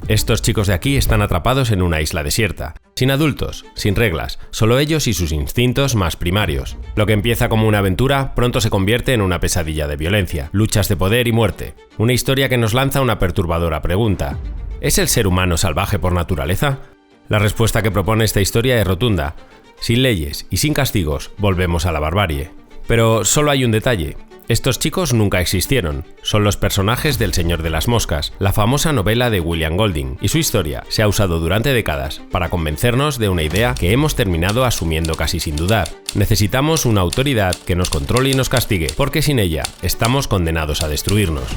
Estos chicos de aquí están atrapados en una isla desierta, sin adultos, sin reglas, solo ellos y sus instintos más primarios. Lo que empieza como una aventura pronto se convierte en una pesadilla de violencia, luchas de poder y muerte. Una historia que nos lanza una perturbadora pregunta: ¿es el ser humano salvaje por naturaleza? La respuesta que propone esta historia es rotunda. Sin leyes y sin castigos, volvemos a la barbarie. Pero solo hay un detalle. Estos chicos nunca existieron, son los personajes del Señor de las Moscas, la famosa novela de William Golding, y su historia se ha usado durante décadas para convencernos de una idea que hemos terminado asumiendo casi sin dudar. Necesitamos una autoridad que nos controle y nos castigue, porque sin ella estamos condenados a destruirnos.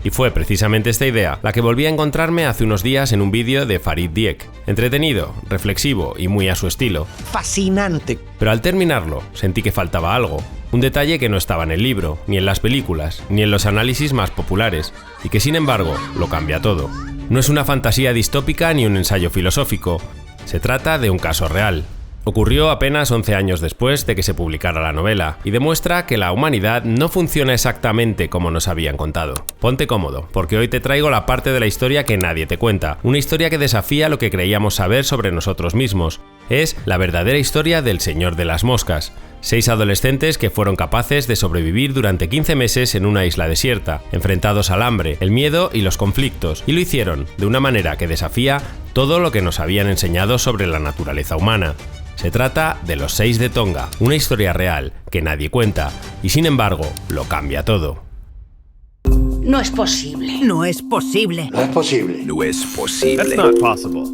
Y fue precisamente esta idea la que volví a encontrarme hace unos días en un vídeo de Farid Dieck. Entretenido, reflexivo y muy a su estilo. ¡Fascinante! Pero al terminarlo, sentí que faltaba algo. Un detalle que no estaba en el libro, ni en las películas, ni en los análisis más populares, y que sin embargo lo cambia todo. No es una fantasía distópica ni un ensayo filosófico. Se trata de un caso real. Ocurrió apenas 11 años después de que se publicara la novela, y demuestra que la humanidad no funciona exactamente como nos habían contado. Ponte cómodo, porque hoy te traigo la parte de la historia que nadie te cuenta, una historia que desafía lo que creíamos saber sobre nosotros mismos. Es la verdadera historia del Señor de las Moscas. 6 adolescentes que fueron capaces de sobrevivir durante 15 meses en una isla desierta, enfrentados al hambre, el miedo y los conflictos, y lo hicieron de una manera que desafía todo lo que nos habían enseñado sobre la naturaleza humana. Se trata de los 6 de Tonga, una historia real que nadie cuenta, y sin embargo, lo cambia todo. No es posible. No es posible. No es posible. No es posible. That's not possible.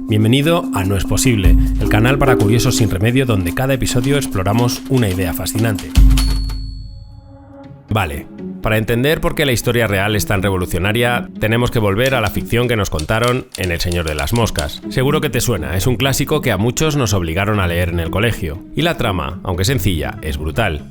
Bienvenido a No es posible, el canal para curiosos sin remedio donde cada episodio exploramos una idea fascinante. Vale, para entender por qué la historia real es tan revolucionaria, tenemos que volver a la ficción que nos contaron en El Señor de las Moscas. Seguro que te suena, es un clásico que a muchos nos obligaron a leer en el colegio. Y la trama, aunque sencilla, es brutal.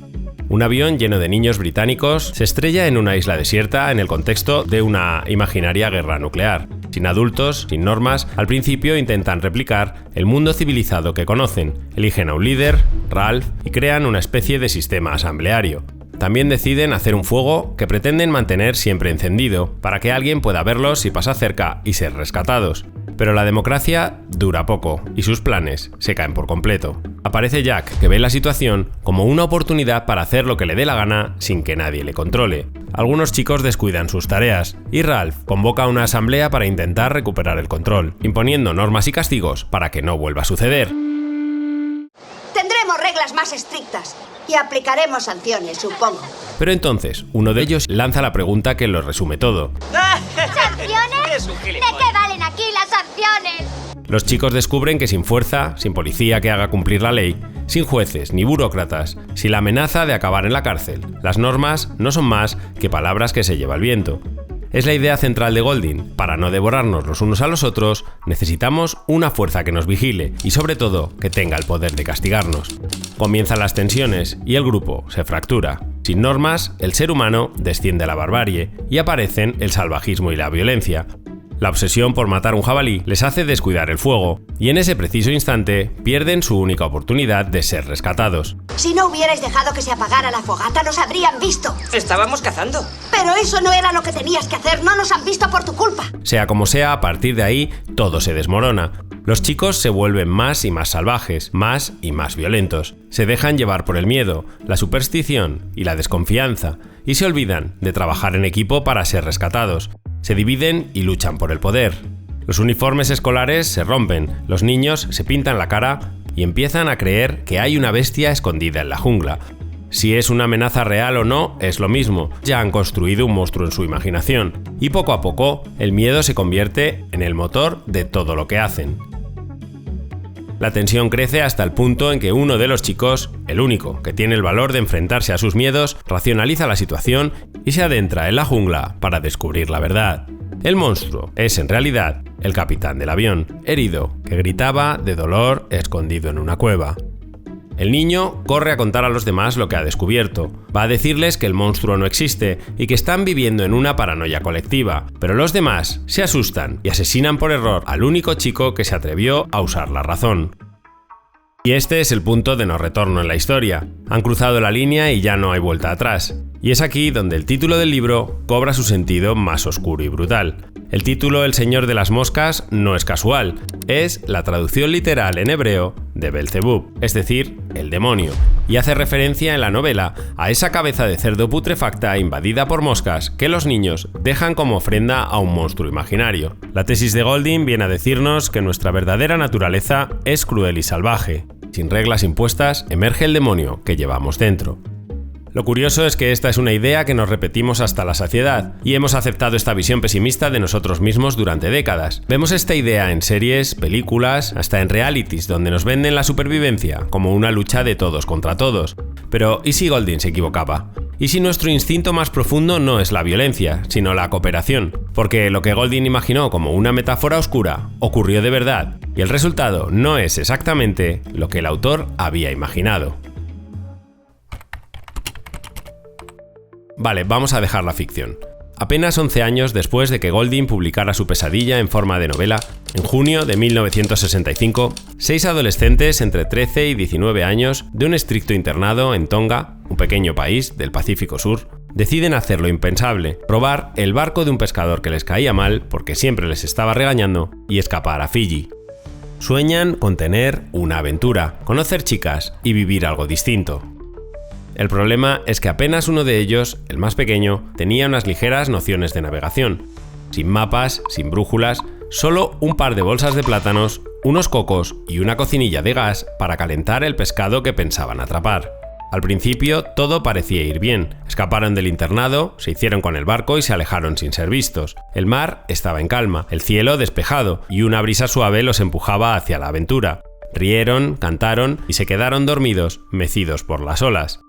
Un avión lleno de niños británicos se estrella en una isla desierta en el contexto de una imaginaria guerra nuclear. Sin adultos, sin normas, al principio intentan replicar el mundo civilizado que conocen, eligen a un líder, Ralph, y crean una especie de sistema asambleario. También deciden hacer un fuego que pretenden mantener siempre encendido, para que alguien pueda verlos si pasa cerca y ser rescatados. Pero la democracia dura poco, y sus planes se caen por completo. Aparece Jack, que ve la situación como una oportunidad para hacer lo que le dé la gana sin que nadie le controle. Algunos chicos descuidan sus tareas, y Ralph convoca una asamblea para intentar recuperar el control, imponiendo normas y castigos para que no vuelva a suceder. Tendremos reglas más estrictas y aplicaremos sanciones, supongo. Pero entonces, uno de ellos lanza la pregunta que lo resume todo. ¿Sanciones? ¿De qué valen aquí las sanciones? Los chicos descubren que sin fuerza, sin policía que haga cumplir la ley, sin jueces ni burócratas, sin la amenaza de acabar en la cárcel, las normas no son más que palabras que se lleva el viento. Es la idea central de Golding. Para no devorarnos los unos a los otros, necesitamos una fuerza que nos vigile y sobre todo que tenga el poder de castigarnos. Comienzan las tensiones y el grupo se fractura. Sin normas, el ser humano desciende a la barbarie y aparecen el salvajismo y la violencia. La obsesión por matar un jabalí les hace descuidar el fuego, y en ese preciso instante pierden su única oportunidad de ser rescatados. Si no hubierais dejado que se apagara la fogata, nos habrían visto. Estábamos cazando. Pero eso no era lo que tenías que hacer, no nos han visto por tu culpa. Sea como sea, a partir de ahí, todo se desmorona. Los chicos se vuelven más y más salvajes, más y más violentos. Se dejan llevar por el miedo, la superstición y la desconfianza, y se olvidan de trabajar en equipo para ser rescatados. Se dividen y luchan por el poder. Los uniformes escolares se rompen, los niños se pintan la cara y empiezan a creer que hay una bestia escondida en la jungla. Si es una amenaza real o no, es lo mismo. Ya han construido un monstruo en su imaginación. Y poco a poco, el miedo se convierte en el motor de todo lo que hacen. La tensión crece hasta el punto en que uno de los chicos, el único que tiene el valor de enfrentarse a sus miedos, racionaliza la situación y se adentra en la jungla para descubrir la verdad. El monstruo es en realidad el capitán del avión, herido, que gritaba de dolor escondido en una cueva. El niño corre a contar a los demás lo que ha descubierto. Va a decirles que el monstruo no existe y que están viviendo en una paranoia colectiva, pero los demás se asustan y asesinan por error al único chico que se atrevió a usar la razón. Y este es el punto de no retorno en la historia. Han cruzado la línea y ya no hay vuelta atrás. Y es aquí donde el título del libro cobra su sentido más oscuro y brutal. El título El Señor de las Moscas no es casual, es la traducción literal en hebreo de Belzebub, es decir, el demonio, y hace referencia en la novela a esa cabeza de cerdo putrefacta invadida por moscas que los niños dejan como ofrenda a un monstruo imaginario. La tesis de Golding viene a decirnos que nuestra verdadera naturaleza es cruel y salvaje. Sin reglas impuestas, emerge el demonio que llevamos dentro. Lo curioso es que esta es una idea que nos repetimos hasta la saciedad, y hemos aceptado esta visión pesimista de nosotros mismos durante décadas. Vemos esta idea en series, películas, hasta en realities, donde nos venden la supervivencia como una lucha de todos contra todos. Pero ¿y si Golding se equivocaba? ¿Y si nuestro instinto más profundo no es la violencia, sino la cooperación? Porque lo que Golding imaginó como una metáfora oscura ocurrió de verdad, y el resultado no es exactamente lo que el autor había imaginado. Vale, vamos a dejar la ficción. Apenas 11 años después de que Golding publicara su pesadilla en forma de novela, en junio de 1965, 6 adolescentes entre 13 y 19 años de un estricto internado en Tonga, un pequeño país del Pacífico Sur, deciden hacer lo impensable, robar el barco de un pescador que les caía mal porque siempre les estaba regañando y escapar a Fiji. Sueñan con tener una aventura, conocer chicas y vivir algo distinto. El problema es que apenas uno de ellos, el más pequeño, tenía unas ligeras nociones de navegación. Sin mapas, sin brújulas, solo un par de bolsas de plátanos, unos cocos y una cocinilla de gas para calentar el pescado que pensaban atrapar. Al principio todo parecía ir bien. Escaparon del internado, se hicieron con el barco y se alejaron sin ser vistos. El mar estaba en calma, el cielo despejado y una brisa suave los empujaba hacia la aventura. Rieron, cantaron y se quedaron dormidos, mecidos por las olas.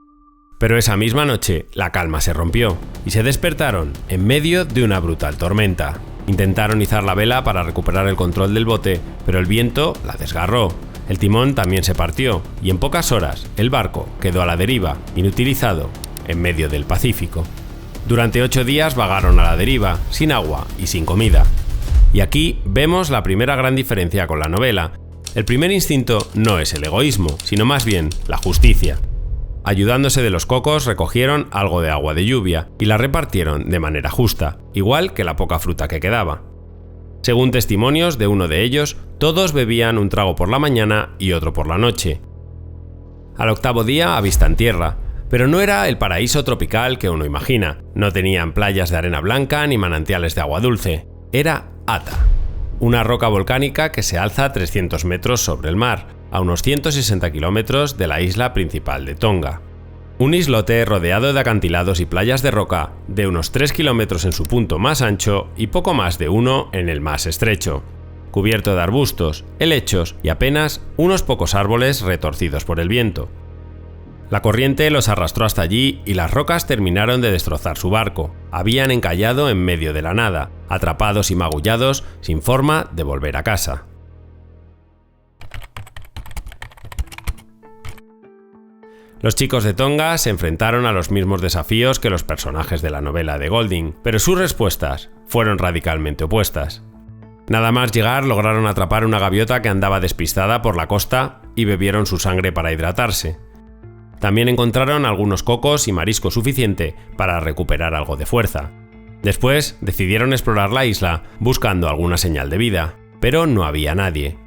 Pero esa misma noche la calma se rompió y se despertaron en medio de una brutal tormenta. Intentaron izar la vela para recuperar el control del bote, pero el viento la desgarró. El timón también se partió y en pocas horas el barco quedó a la deriva, inutilizado, en medio del Pacífico. Durante 8 días vagaron a la deriva, sin agua y sin comida. Y aquí vemos la primera gran diferencia con la novela. El primer instinto no es el egoísmo, sino más bien la justicia. Ayudándose de los cocos, recogieron algo de agua de lluvia y la repartieron de manera justa, igual que la poca fruta que quedaba. Según testimonios de uno de ellos, todos bebían un trago por la mañana y otro por la noche. Al 8º día avistan tierra, pero no era el paraíso tropical que uno imagina. No tenían playas de arena blanca ni manantiales de agua dulce. Era Ata, una roca volcánica que se alza a 300 metros sobre el mar, a unos 160 kilómetros de la isla principal de Tonga. Un islote rodeado de acantilados y playas de roca de unos 3 kilómetros en su punto más ancho y poco más de 1 en el más estrecho, cubierto de arbustos, helechos y apenas unos pocos árboles retorcidos por el viento. La corriente los arrastró hasta allí y las rocas terminaron de destrozar su barco. Habían encallado en medio de la nada, atrapados y magullados, sin forma de volver a casa. Los chicos de Tonga se enfrentaron a los mismos desafíos que los personajes de la novela de Golding, pero sus respuestas fueron radicalmente opuestas. Nada más llegar lograron atrapar una gaviota que andaba despistada por la costa y bebieron su sangre para hidratarse. También encontraron algunos cocos y marisco suficiente para recuperar algo de fuerza. Después decidieron explorar la isla buscando alguna señal de vida, pero no había nadie.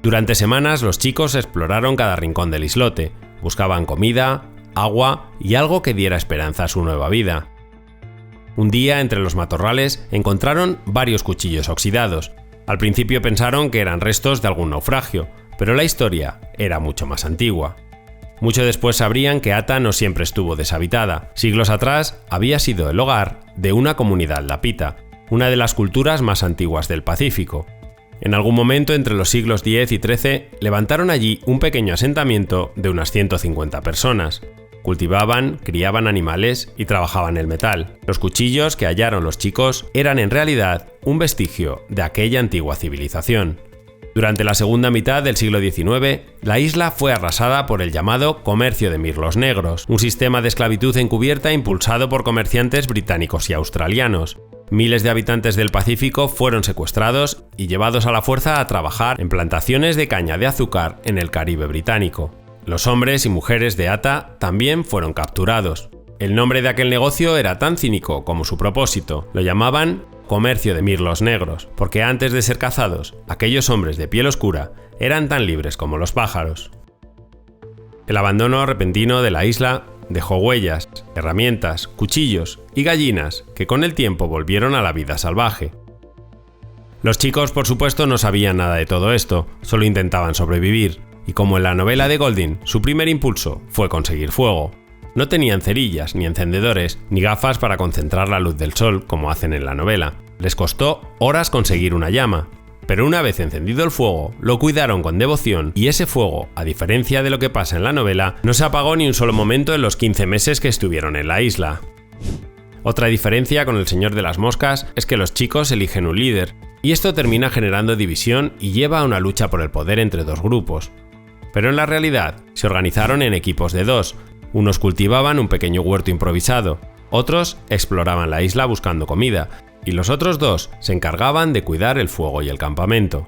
Durante semanas los chicos exploraron cada rincón del islote, buscaban comida, agua y algo que diera esperanza a su nueva vida. Un día, entre los matorrales, encontraron varios cuchillos oxidados. Al principio pensaron que eran restos de algún naufragio, pero la historia era mucho más antigua. Mucho después sabrían que Ata no siempre estuvo deshabitada. Siglos atrás había sido el hogar de una comunidad lapita, una de las culturas más antiguas del Pacífico. En algún momento entre los siglos X y XIII levantaron allí un pequeño asentamiento de unas 150 personas. Cultivaban, criaban animales y trabajaban el metal. Los cuchillos que hallaron los chicos eran en realidad un vestigio de aquella antigua civilización. Durante la segunda mitad del siglo XIX, la isla fue arrasada por el llamado comercio de mirlos negros, un sistema de esclavitud encubierta impulsado por comerciantes británicos y australianos. Miles de habitantes del Pacífico fueron secuestrados y llevados a la fuerza a trabajar en plantaciones de caña de azúcar en el Caribe británico. Los hombres y mujeres de Ata también fueron capturados. El nombre de aquel negocio era tan cínico como su propósito. Lo llamaban comercio de mirlos negros, porque antes de ser cazados, aquellos hombres de piel oscura eran tan libres como los pájaros. El abandono repentino de la isla dejó huellas, herramientas, cuchillos y gallinas que con el tiempo volvieron a la vida salvaje. Los chicos, por supuesto, no sabían nada de todo esto, solo intentaban sobrevivir, y como en la novela de Golding, su primer impulso fue conseguir fuego. No tenían cerillas, ni encendedores, ni gafas para concentrar la luz del sol, como hacen en la novela. Les costó horas conseguir una llama, pero una vez encendido el fuego, lo cuidaron con devoción y ese fuego, a diferencia de lo que pasa en la novela, no se apagó ni un solo momento en los 15 meses que estuvieron en la isla. Otra diferencia con El Señor de las Moscas es que los chicos eligen un líder, y esto termina generando división y lleva a una lucha por el poder entre dos grupos. Pero en la realidad, se organizaron en equipos de dos. Unos cultivaban un pequeño huerto improvisado, otros exploraban la isla buscando comida, y los otros dos se encargaban de cuidar el fuego y el campamento.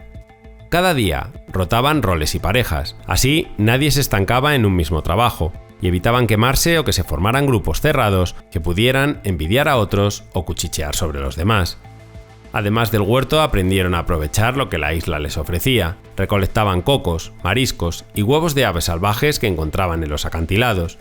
Cada día rotaban roles y parejas, así nadie se estancaba en un mismo trabajo, y evitaban quemarse o que se formaran grupos cerrados que pudieran envidiar a otros o cuchichear sobre los demás. Además del huerto, aprendieron a aprovechar lo que la isla les ofrecía. Recolectaban cocos, mariscos y huevos de aves salvajes que encontraban en los acantilados.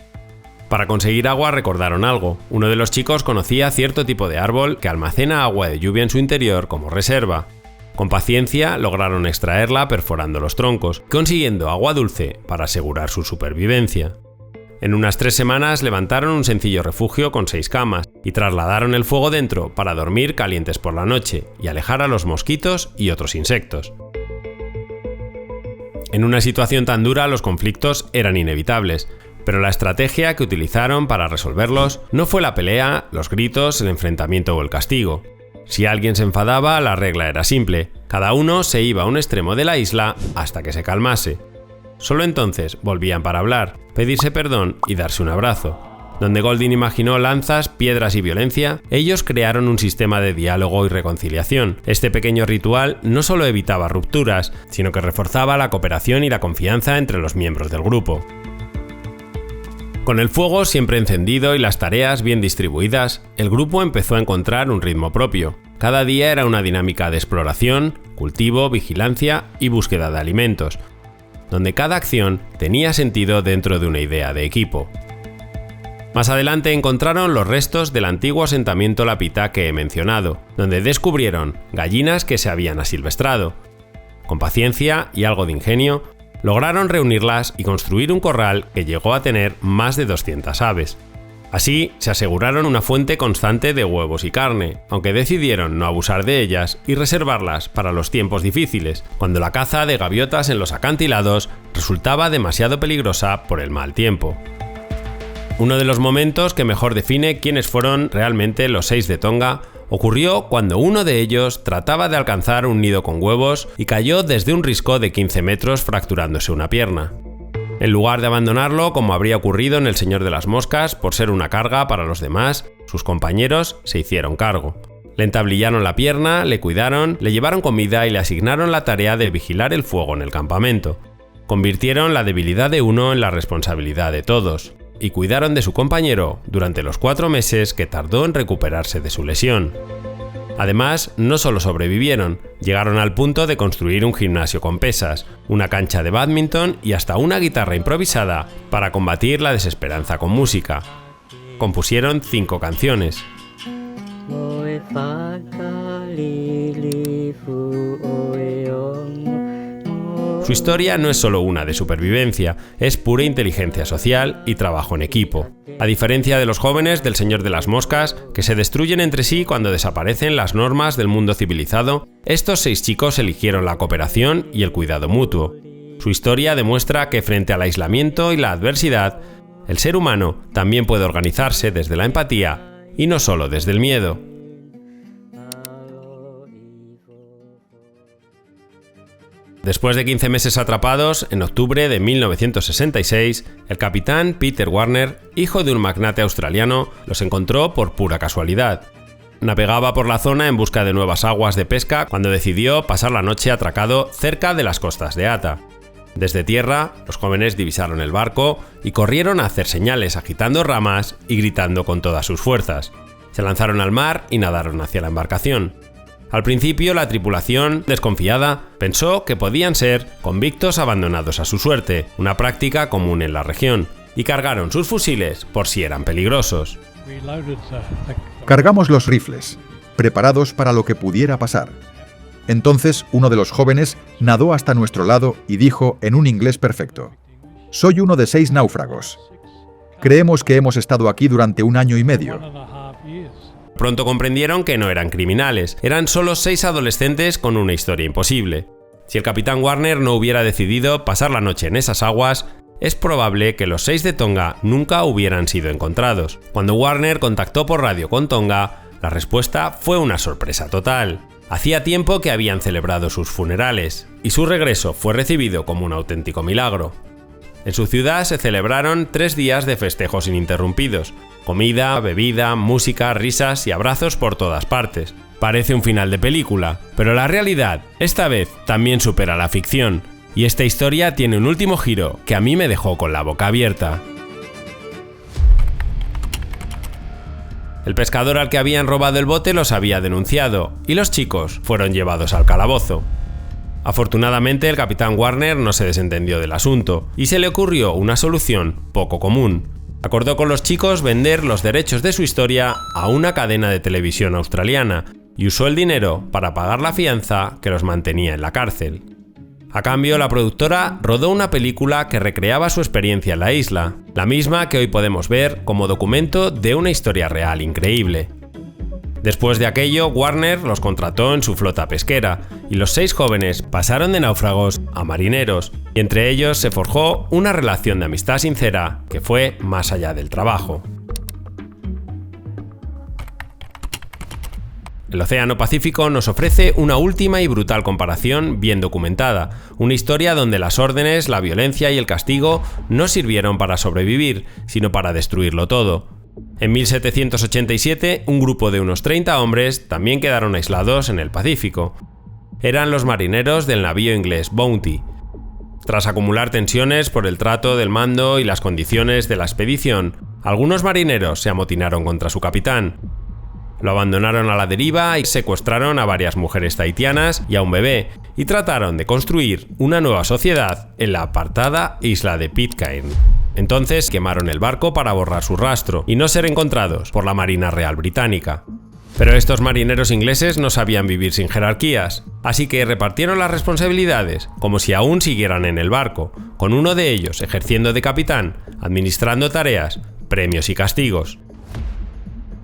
Para conseguir agua recordaron algo. Uno de los chicos conocía cierto tipo de árbol que almacena agua de lluvia en su interior como reserva. Con paciencia lograron extraerla perforando los troncos, consiguiendo agua dulce para asegurar su supervivencia. En unas 3 semanas levantaron un sencillo refugio con 6 camas y trasladaron el fuego dentro para dormir calientes por la noche y alejar a los mosquitos y otros insectos. En una situación tan dura los conflictos eran inevitables, pero la estrategia que utilizaron para resolverlos no fue la pelea, los gritos, el enfrentamiento o el castigo. Si alguien se enfadaba, la regla era simple: cada uno se iba a un extremo de la isla hasta que se calmase. Solo entonces volvían para hablar, pedirse perdón y darse un abrazo. Donde Golding imaginó lanzas, piedras y violencia, ellos crearon un sistema de diálogo y reconciliación. Este pequeño ritual no solo evitaba rupturas, sino que reforzaba la cooperación y la confianza entre los miembros del grupo. Con el fuego siempre encendido y las tareas bien distribuidas, el grupo empezó a encontrar un ritmo propio. Cada día era una dinámica de exploración, cultivo, vigilancia y búsqueda de alimentos, donde cada acción tenía sentido dentro de una idea de equipo. Más adelante encontraron los restos del antiguo asentamiento lapita que he mencionado, donde descubrieron gallinas que se habían asilvestrado. Con paciencia y algo de ingenio, lograron reunirlas y construir un corral que llegó a tener más de 200 aves. Así, se aseguraron una fuente constante de huevos y carne, aunque decidieron no abusar de ellas y reservarlas para los tiempos difíciles, cuando la caza de gaviotas en los acantilados resultaba demasiado peligrosa por el mal tiempo. Uno de los momentos que mejor define quiénes fueron realmente los 6 de Tonga ocurrió cuando uno de ellos trataba de alcanzar un nido con huevos y cayó desde un risco de 15 metros fracturándose una pierna. En lugar de abandonarlo, como habría ocurrido en El Señor de las Moscas, por ser una carga para los demás, sus compañeros se hicieron cargo. Le entablillaron la pierna, le cuidaron, le llevaron comida y le asignaron la tarea de vigilar el fuego en el campamento. Convirtieron la debilidad de uno en la responsabilidad de todos, y cuidaron de su compañero durante los 4 meses que tardó en recuperarse de su lesión. Además, no solo sobrevivieron, llegaron al punto de construir un gimnasio con pesas, una cancha de bádminton y hasta una guitarra improvisada para combatir la desesperanza con música. Compusieron 5 canciones. Su historia no es solo una de supervivencia, es pura inteligencia social y trabajo en equipo. A diferencia de los jóvenes del Señor de las Moscas, que se destruyen entre sí cuando desaparecen las normas del mundo civilizado, estos 6 chicos eligieron la cooperación y el cuidado mutuo. Su historia demuestra que frente al aislamiento y la adversidad, el ser humano también puede organizarse desde la empatía y no solo desde el miedo. Después de 15 meses atrapados, en octubre de 1966, el capitán Peter Warner, hijo de un magnate australiano, los encontró por pura casualidad. Navegaba por la zona en busca de nuevas aguas de pesca cuando decidió pasar la noche atracado cerca de las costas de Ata. Desde tierra, los jóvenes divisaron el barco y corrieron a hacer señales agitando ramas y gritando con todas sus fuerzas. Se lanzaron al mar y nadaron hacia la embarcación. Al principio, la tripulación, desconfiada, pensó que podían ser convictos abandonados a su suerte, una práctica común en la región, y cargaron sus fusiles por si eran peligrosos. Cargamos los rifles, preparados para lo que pudiera pasar. Entonces uno de los jóvenes nadó hasta nuestro lado y dijo en un inglés perfecto: «Soy uno de 6 náufragos. Creemos que hemos estado aquí durante 1 año y medio». Pronto comprendieron que no eran criminales, eran solo 6 adolescentes con una historia imposible. Si el capitán Warner no hubiera decidido pasar la noche en esas aguas, es probable que los 6 de Tonga nunca hubieran sido encontrados. Cuando Warner contactó por radio con Tonga, la respuesta fue una sorpresa total. Hacía tiempo que habían celebrado sus funerales, y su regreso fue recibido como un auténtico milagro. En su ciudad se celebraron 3 días de festejos ininterrumpidos: comida, bebida, música, risas y abrazos por todas partes. Parece un final de película, pero la realidad, esta vez, también supera la ficción, y esta historia tiene un último giro que a mí me dejó con la boca abierta. El pescador al que habían robado el bote los había denunciado, y los chicos fueron llevados al calabozo. Afortunadamente, el capitán Warner no se desentendió del asunto, y se le ocurrió una solución poco común. Acordó con los chicos vender los derechos de su historia a una cadena de televisión australiana, y usó el dinero para pagar la fianza que los mantenía en la cárcel. A cambio, la productora rodó una película que recreaba su experiencia en la isla, la misma que hoy podemos ver como documento de una historia real increíble. Después de aquello, Warner los contrató en su flota pesquera, y los 6 jóvenes pasaron de náufragos a marineros, y entre ellos se forjó una relación de amistad sincera que fue más allá del trabajo. El Océano Pacífico nos ofrece una última y brutal comparación bien documentada, una historia donde las órdenes, la violencia y el castigo no sirvieron para sobrevivir, sino para destruirlo todo. En 1787, un grupo de unos 30 hombres también quedaron aislados en el Pacífico. Eran los marineros del navío inglés Bounty. Tras acumular tensiones por el trato del mando y las condiciones de la expedición, algunos marineros se amotinaron contra su capitán. Lo abandonaron a la deriva y secuestraron a varias mujeres tahitianas y a un bebé, y trataron de construir una nueva sociedad en la apartada isla de Pitcairn. Entonces quemaron el barco para borrar su rastro y no ser encontrados por la Marina Real Británica. Pero estos marineros ingleses no sabían vivir sin jerarquías, así que repartieron las responsabilidades como si aún siguieran en el barco, con uno de ellos ejerciendo de capitán, administrando tareas, premios y castigos.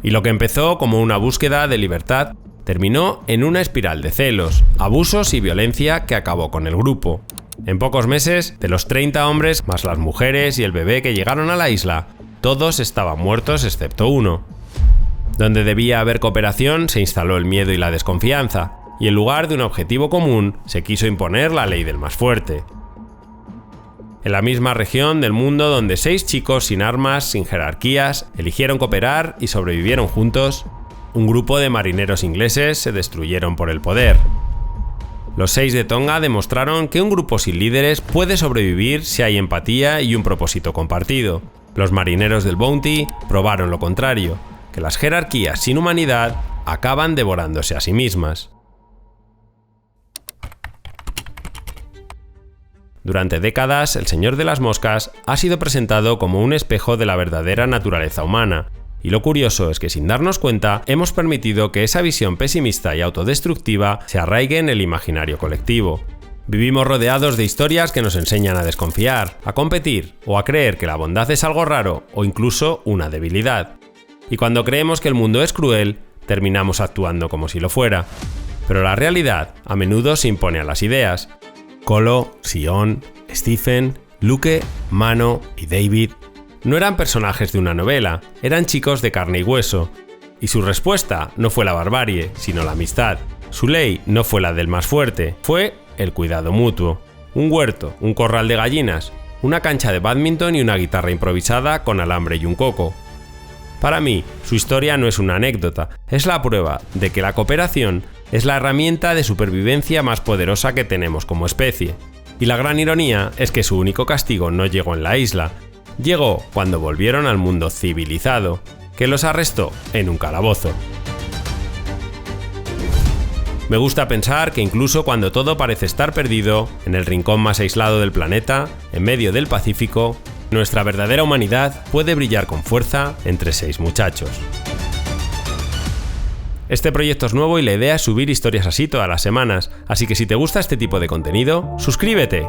Y lo que empezó como una búsqueda de libertad terminó en una espiral de celos, abusos y violencia que acabó con el grupo. En pocos meses, de los 30 hombres, más las mujeres y el bebé que llegaron a la isla, todos estaban muertos excepto uno. Donde debía haber cooperación, se instaló el miedo y la desconfianza, y en lugar de un objetivo común, se quiso imponer la ley del más fuerte. En la misma región del mundo donde 6 chicos sin armas, sin jerarquías, eligieron cooperar y sobrevivieron juntos, un grupo de marineros ingleses se destruyeron por el poder. Los 6 de Tonga demostraron que un grupo sin líderes puede sobrevivir si hay empatía y un propósito compartido. Los marineros del Bounty probaron lo contrario, que las jerarquías sin humanidad acaban devorándose a sí mismas. Durante décadas, el Señor de las Moscas ha sido presentado como un espejo de la verdadera naturaleza humana, y lo curioso es que sin darnos cuenta hemos permitido que esa visión pesimista y autodestructiva se arraigue en el imaginario colectivo. Vivimos rodeados de historias que nos enseñan a desconfiar, a competir o a creer que la bondad es algo raro o incluso una debilidad. Y cuando creemos que el mundo es cruel, terminamos actuando como si lo fuera. Pero la realidad a menudo se impone a las ideas. Kolo, Sion, Stephen, Luke, Mano y David no eran personajes de una novela, eran chicos de carne y hueso. Y su respuesta no fue la barbarie, sino la amistad. Su ley no fue la del más fuerte, fue el cuidado mutuo. Un huerto, un corral de gallinas, una cancha de bádminton y una guitarra improvisada con alambre y un coco. Para mí, su historia no es una anécdota, es la prueba de que la cooperación es la herramienta de supervivencia más poderosa que tenemos como especie. Y la gran ironía es que su único castigo no llegó en la isla, llegó cuando volvieron al mundo civilizado, que los arrestó en un calabozo. Me gusta pensar que incluso cuando todo parece estar perdido, en el rincón más aislado del planeta, en medio del Pacífico, nuestra verdadera humanidad puede brillar con fuerza entre 6 muchachos. Este proyecto es nuevo y la idea es subir historias así todas las semanas, así que si te gusta este tipo de contenido, suscríbete.